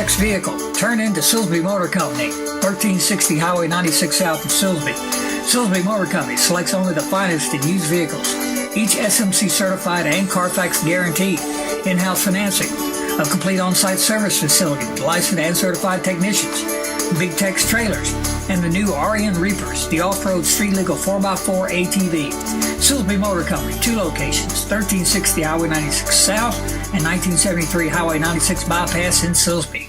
next vehicle? Turn into Silsby Motor Company, 1360 Highway 96 South of Silsby. Silsby Motor Company selects only the finest in used vehicles. Each SMC certified and Carfax guaranteed. In-house financing. A complete on-site service facility with licensed and certified technicians. Big Tex trailers. And the new RN Reapers, the off-road street legal 4x4 ATV. Silsby Motor Company, 2 locations, 1360 Highway 96 South and 1973 Highway 96 Bypass in Silsby.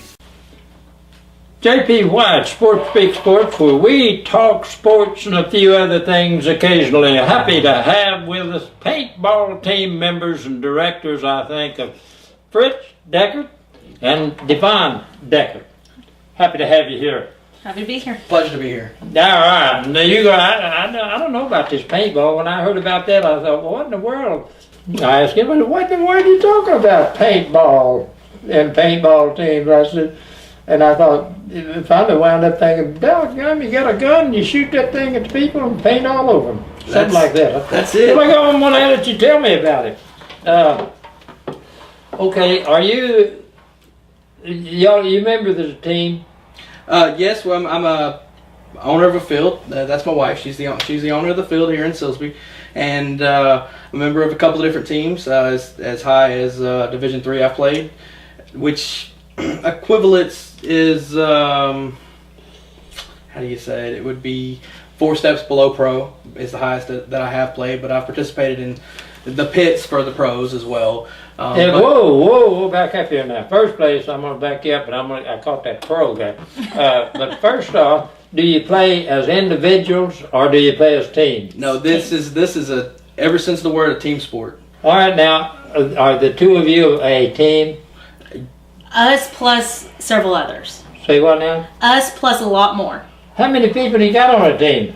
JP White, SportsSpeak Sports, where we talk sports and a few other things occasionally. Happy to have with us paintball team members and directors, I think, of Fritz, Deckard, and Devon, Deckard. Happy to have you here. Happy to be here. Pleasure to be here. All right. Now you go. I don't know about this paintball. When I heard about that, I thought, well, what in the world? I asked him, what in the world are you talking about? Paintball and paintball teams. I said, and I thought, finally wound up thinking, doggone, you got a gun and you shoot that thing at the people and paint all over them. Something like that. That's it. If I go on one hand, let you tell me about it. Okay, are you members of the team? Yes, well, I'm a owner of a field. That's my wife. She's the owner of the field here in Silsby, and a member of a couple of different teams. As high as Division III I've played, which equivalents is how do you say it? It would be 4 steps below pro is the highest that I have played. But I've participated in the pits for the pros as well. Whoa, back up here now. First place, I'm going to back you up, but I caught that pro guy. But first off, do you play as individuals or do you play as teams? No, this is a ever since the word a team sport. All right, now, are the two of you a team? Us plus several others. Say what now? Us plus a lot more. How many people do you got on a team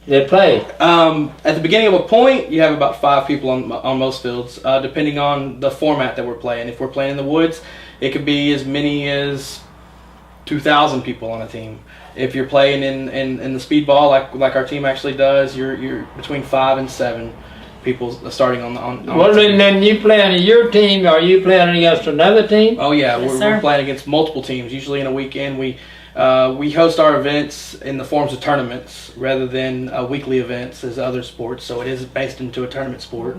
that play? At the beginning of a point, you have about 5 people on most fields, depending on the format that we're playing. If we're playing in the woods, it could be as many as 2,000 people on a team. If you're playing in the speedball, like our team actually does, you're between 5 and 7 people starting on. Well, then you playing your team? Are you playing against another team? Oh yeah, Yes, we're playing against multiple teams. Usually in a weekend, we host our events in the forms of tournaments rather than weekly events as other sports. So it is based into a tournament sport.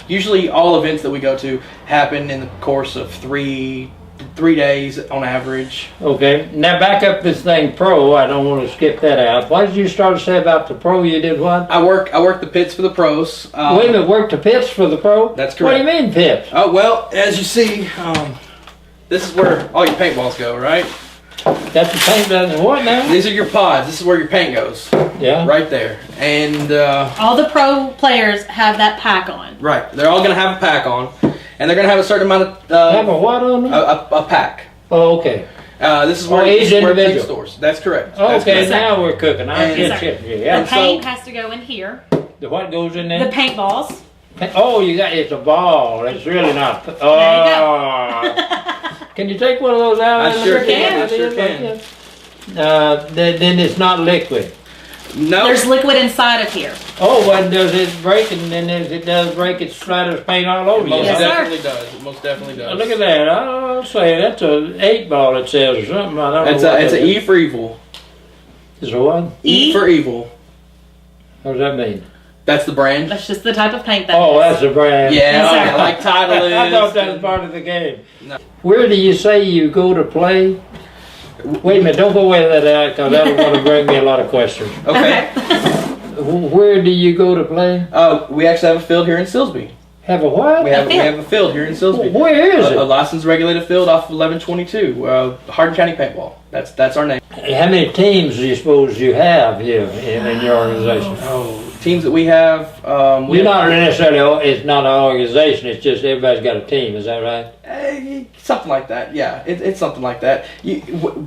Usually all events that we go to happen in the course of three days on average. Okay. Now back up this thing pro. I don't want to skip that out. Why did you start to say about the pro? You did what? I work the pits for the pros. Wait a minute, work the pits for the pro? That's correct. What do you mean pits? Oh well, as you see, this is where all your paintballs go, right? That's the paint doesn't what now? These are your pods. This is where your paint goes. Yeah. Right there. And all the pro players have that pack on. right, they're all gonna have a pack on, and they're gonna have a certain amount of Have a what on them? a pack. Oh, okay. This is where each paint individual. stores. That's correct. Okay, That's correct. now we're cooking. I And- get Yes, you. Yeah. The paint has to go in here. The what goes in The there? paintballs. Oh, it's a ball. It's really not. There you Oh. Can you take one of those out? I sure can. I sure can. Then it's not liquid. No. There's liquid inside of here. Oh, but does it break? And then if it does break, it splatters paint all over It you. most Yes, sir. definitely does. It most definitely does. Look at that. I'll say that's a 8 ball. It says or something. I don't It's know. it's a E for evil. Is it what? E E? for evil. What does that mean? That's the brand. That's just the type of paint that Oh, is. that's a brand. Yeah, Yes, okay, sir. like Titleist. I thought that was part of the game. No. Where do you say you go to play? Wait a minute, don't go away with that because that'll want to bring me a lot of questions. Okay. Where do you go to play? We actually have a field here in Silsby. Have a what? We have a field here in Silsby. Where is A it? licensed regulated field off of 1122, Hardin County Paintball. That's our name. How many teams do you suppose you have here in your organization? Oh, teams that we have. You're not necessarily, it's not an organization, it's just everybody's got a team, is that right? Something like that. Yeah, it's something like that.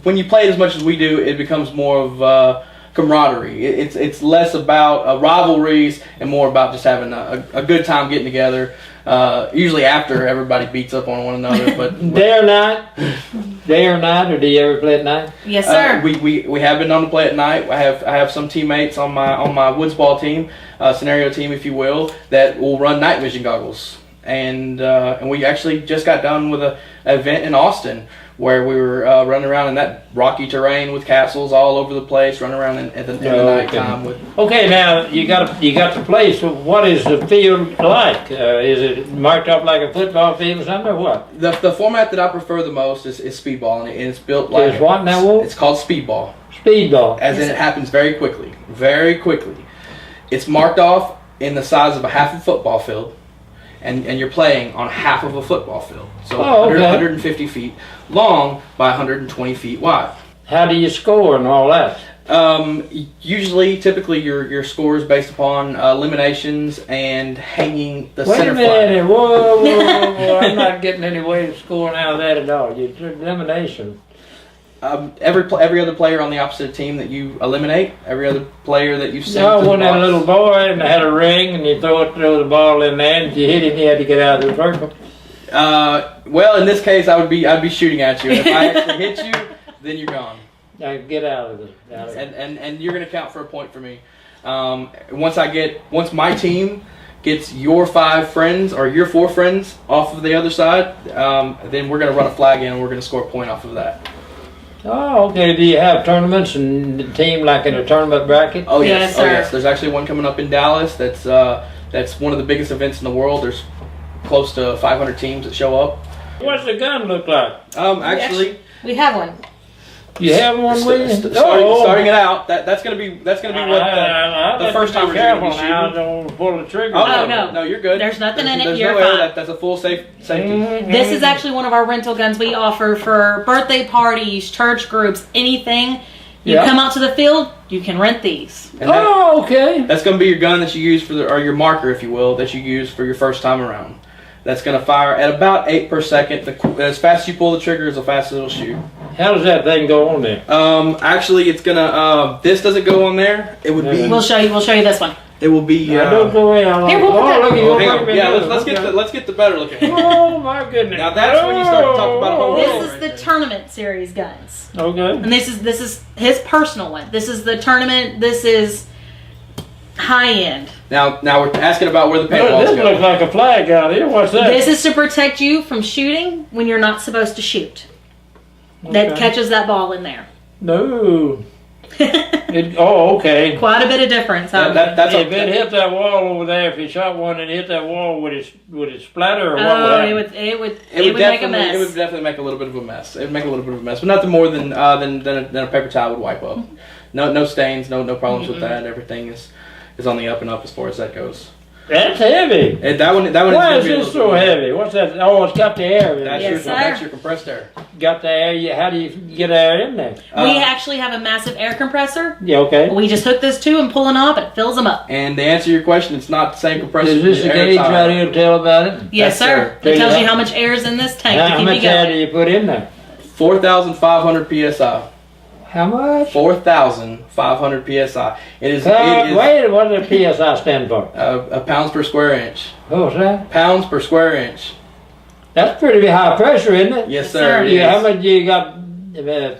When you play it as much as we do, it becomes more of camaraderie. It's less about rivalries and more about just having a good time getting together. Usually after everybody beats up on one another, but Day or night, or do you ever play at night? Yes, sir. we have been known to play at night. I have some teammates on my woods ball team, scenario team, if you will, that will run night vision goggles. And we actually just got done with an event in Austin where we were running around in that rocky terrain with castles all over the place, running around in the nighttime with. Okay, now you got the place. So what is the field like? Is it marked up like a football field or something, or what? The format that I prefer the most is speedball, and it's built like Is what now, Wolf? it's called speedball. Speedball. As in, it happens very quickly. Very quickly. It's marked off in the size of a half a football field, and you're playing on half of a football field. So 150 feet long by 120 feet wide. How do you score and all that? Typically, your score is based upon eliminations and hanging the Wait center a flag. minute. Whoa. I'm not getting any way of scoring out of that at all. You elimination. Every other player on the opposite team that you eliminate, every other player that you send No, to the when that box. little boy and had a ring and you throw the ball in there and if you hit him, he had to get out of the circle. Well, in this case, I'd be shooting at you. If I actually hit you, then you're gone. Get out of it. And you're gonna count for a point for me. Once my team gets your 5 friends or your 4 friends off of the other side, then we're gonna run a flag in and we're gonna score a point off of that. Oh, okay. Do you have tournaments and the team like in a tournament bracket? Oh yes, Yes, sir. yes. There's actually one coming up in Dallas. That's one of the biggest events in the world. There's close to 500 teams that show up. What's the gun look like? Actually, We have one. You have one with you? starting it out. That's gonna be what the first time we're careful gonna be now. shooting. Don't pull the trigger. Oh, no. No, you're good. There's nothing in it, There's you're no air. fine. That's a full safety. This is actually one of our rental guns we offer for birthday parties, church groups, anything. You Yeah. come out to the field, you can rent these. And that- Oh, okay. That's going to be your gun that you use or your marker, if you will, that you use for your first time around. That's going to fire at about 8 per second. As fast as you pull the trigger, as fast as it'll shoot. How does that thing go on there? Actually, it's gonna. This doesn't go on there. It would be. We'll show you this one. It will be. Don't go away. Here, we'll put that- look, Oh, Hang on. Yeah, let's get the better looking. Oh my goodness! Now that's when you start to talk about a whole This world is right the there. tournament series guns. Okay. And this is his personal one. This is the tournament. This is high end. Now we're asking about where the This paintballs looks go. like a flag out here. What's that? This is to protect you from shooting when you're not supposed to shoot. That Okay. catches that ball in there. No. Okay. Quite a bit of difference. Huh? That's If it hit that wall over there, if you shot one and hit that wall, would it splatter or what would Oh, happen? it would It would make a mess. It would definitely make a little bit of a mess. It would make a little bit of a mess, but nothing more than a paper towel would wipe up. No stains, no problems with that. Everything is on the up and up as far as that goes. That's heavy. That one. Why is is gonna be a this little so bit- heavy? What's that? Oh, it's got the air in it. Yes, sir. your compressed air. Got the air. How do you get air in there? We actually have a massive air compressor. Yeah, okay. We just hook this to and pull a knob and it fills them up. And to answer your question, it's not the same compressor. Is this a air gauge tire. right here to tell about it? Yes, Yes, sir. sir. It tells Yeah. you how much air is in this tank to How keep much you air do going. you put in there? 4,500 psi. How much? 4,500 psi. It is Wait, what does PSI stand for? pounds per square inch. What was that? Pounds per square inch. That's pretty high pressure, isn't it? Yes, Yes, sir. sir. it Yeah, how is. much you got?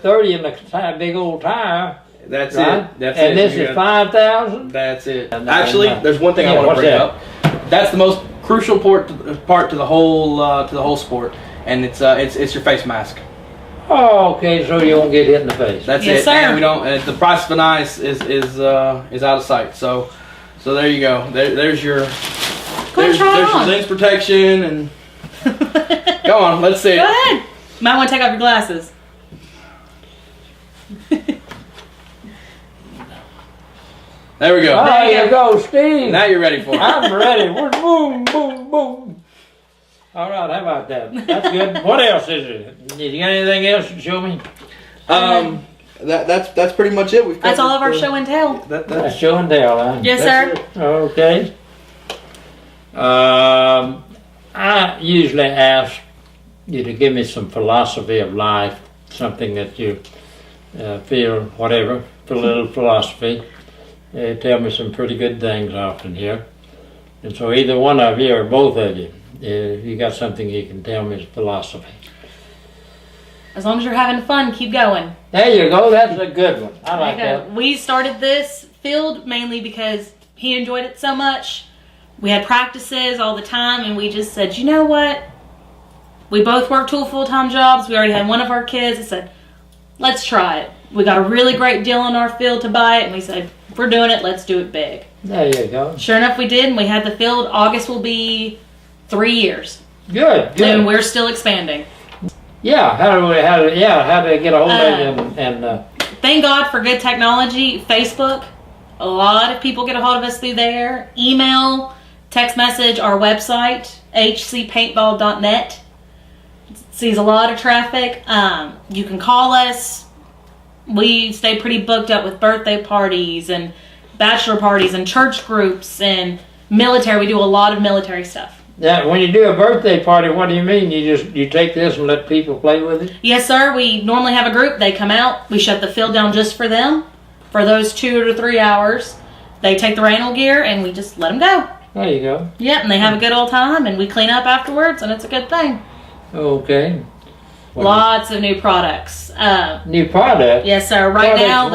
30 in the big old tire, That's right? it. That's and it. this You is got- 5,000. That's it. And Actually, then, there's one thing I yeah, want to what's bring that? up. That's the most crucial part to the whole sport, and it's your face mask. Oh, okay, so you won't get hit in the face. That's Yes, it. sir. And we don't. The price of an ice is out of sight. So there you go. There's your Go ahead, try it there's your on. lens protection and go on. Let's see Go it. ahead. Might want to take off your glasses. There we go. There you go, Steve. Now you're ready for it. I'm ready. Boom, boom, boom. All right, how about that? That's good. What else is it? You got anything else to show me? That's pretty much it. We've That's all of our covered show and tell. That's That's show and tell, huh? Yes, That's sir. it. Okay. I usually ask you to give me some philosophy of life, something that you feel, whatever, a little philosophy. Tell me some pretty good things often here. And so either one of you or both of you, if you got something you can tell me is philosophy. As long as you're having fun, keep going. There you go. That's a good one. I like There you that. go. We started this field mainly because he enjoyed it so much. We had practices all the time, and we just said, you know what? We both work 2 full-time jobs. We already had one of our kids. I said, let's try it. We got a really great deal on our field to buy it, and we said, if we're doing it, let's do it big. There you go. Sure enough, we did, and we had the field. August will be 3 years. Good. And we're still expanding. Yeah, how do they get a hold of you? And thank God for good technology. Facebook, a lot of people get a hold of us through there. Email, text message, our website, hcpaintball.net. Sees a lot of traffic. You can call us. We stay pretty booked up with birthday parties and bachelor parties and church groups and military. We do a lot of military stuff. Yeah, when you do a birthday party, what do you mean? You take this and let people play with it? Yes, sir. We normally have a group. They come out. We shut the field down just for them for those 2 to 3 hours. They take the rental gear and we just let them go. There you go. Yep, and they have a good old time and we clean up afterwards and it's a good thing. Okay. Lots of new products. New product? Yes, sir. Right now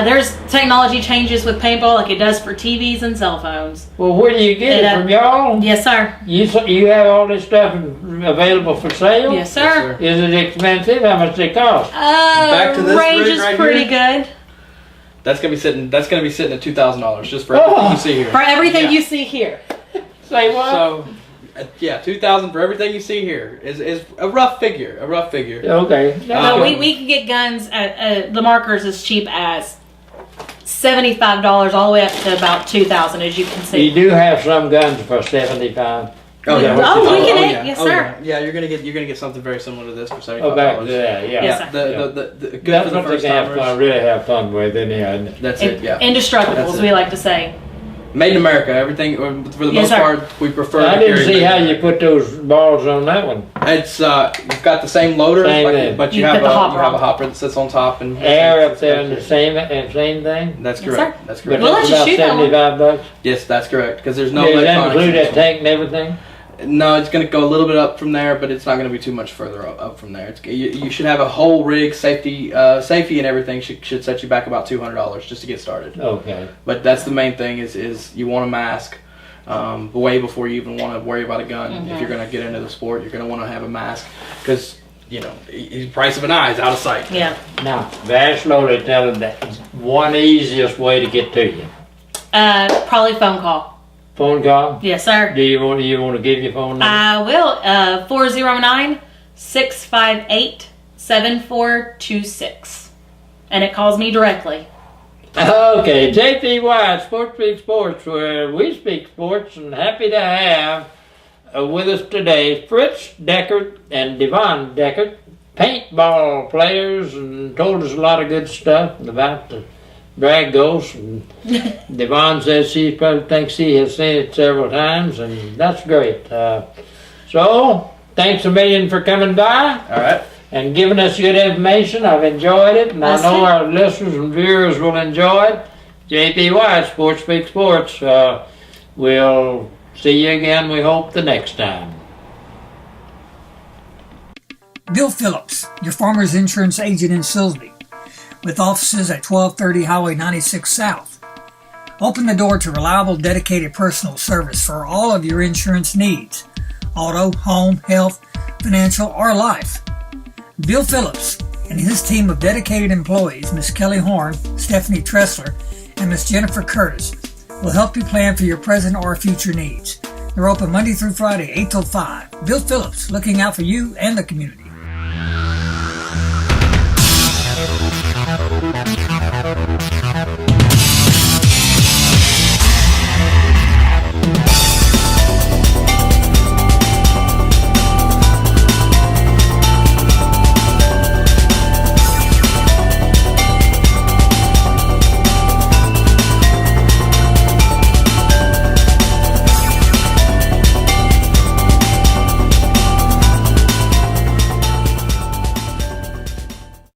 there's technology changes with paintball like it does for TVs and cell phones. Well, where do you get it from y'all? Yes, sir. You have all this stuff available for sale? Yes, sir. Yes, sir. Is it expensive? How much does it cost? Back to this range rig is right pretty here. good. That's gonna be sitting at $2,000 just for everything you see here. For everything you see here. Say what? So, yeah, $2,000 for everything you see here is a rough figure. Okay. No, we can get guns at the markers as cheap as $75 all the way up to about $2,000, as you can see. You do have some guns for $75. Oh, yeah. we can. Yes, sir. Yeah, you're gonna get something very similar to this for $75. Oh, back to that, yeah. Yes, sir. The good That's for the what first they can timers. really have fun with, isn't it? That's it. Yeah. Indestructible, That's as it. we like to say. Made in America. Everything for the Yes, most sir. part, we prefer. I to didn't carry see made how in you America. put those balls on that one. It's you've got the same loader, Same thing. but you You have put the hopper you have a on. hopper that sits on top and Air up there in the same thing? That's Yes, correct. sir. That's But correct. We'll let it's you about shoot that one. $75. Yes, that's correct. Because there's no Does that electronics. include that tank and everything? No, it's going to go a little bit up from there, but it's not going to be too much further up from there. You should have a whole rig, safety and everything should set you back about $200 just to get started. Okay. But that's the main thing is you want a mask way before you even want to worry about a gun. Mm-hmm. If you're going to get into the sport, you're going to want to have a mask because the price of an eye is out of sight. Yeah. Now, Vash Loader tell them that one easiest way to get to you. Probably phone call. Phone call? Yes, sir. Do you want to give your phone number? I will. 409-658-7426. And it calls me directly. Okay, JPY, SportsSpeak Sports, where we speak sports, and happy to have with us today Fritz, Deckard, and Devon, Deckard, paintball players, and told us a lot of good stuff about the drag ghost. And Devon says she probably thinks he has seen it several times, and that's great. So, thanks a million for coming by. All right. And giving us good information. I've enjoyed it, and I know our listeners and viewers will enjoy it. JPY, SportsSpeak Sports. We'll see you again, we hope, the next time. Bill Phillips, your farmer's insurance agent in Silsbee, with offices at 1230 Highway 96 South. Open the door to reliable, dedicated personal service for all of your insurance needs: auto, home, health, financial, or life. Bill Phillips and his team of dedicated employees, Miss Kelly Horn, Stephanie Tressler, and Miss Jennifer Curtis, will help you plan for your present or future needs. They're open Monday through Friday, 8 till 5. Bill Phillips, looking out for you and the community.